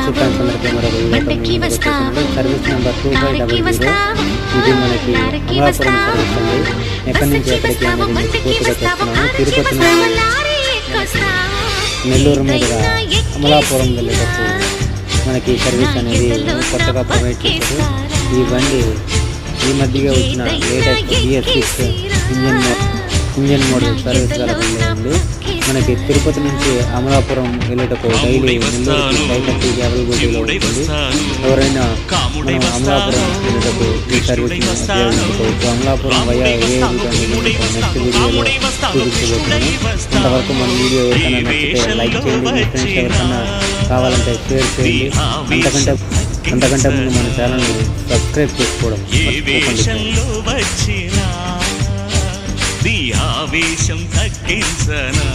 చుట్టాల సందర్భంగా మరొక వీడియోతో వచ్చేసింది. Service number 2500. ఇది మనకి అమలాపురం సర్వీస్ అండి. ఎక్కడి నుంచి ఎక్కడికి అనేది మీకు పూర్తిగా చెప్తున్నాను. తిరుపతి నుంచి నెల్లూరు మీదుగా అమలాపురం వెళ్ళేటప్పుడు మనకి సర్వీస్ అనేది కొత్తగా ప్రొవైడ్ చేశారు. ఈ బండి ఈ మధ్యగా వచ్చిన latest BS6 engine model service గల బండి అండి. మనకి తిరుపతి నుంచి అమలాపురం వెళ్ళేటప్పుడు డైలీ నెల్లూరుకి ఫ్లైట్ అనేది అవైలబిలిటీలో ఉంటుంది. ఎవరైనా మనం అమలాపురం వెళ్ళేటప్పుడు ఈ సర్వీస్ని ఉపయోగించుకోవచ్చు. అమలాపురం వయా ఏ నెక్స్ట్ వీడియోలో చూపించబోతున్నాను. ఇంతవరకు మన వీడియో ఎవరికైనా నచ్చితే లైక్ చేయండి. మీ ఫ్రెండ్స్ ఎవరికైనా కావాలంటే షేర్ చేయండి. అంతకంటే ముందు మన ఛానల్ని సబ్స్క్రైబ్ చేసుకోవడం ఆవేశం తగ్గించనా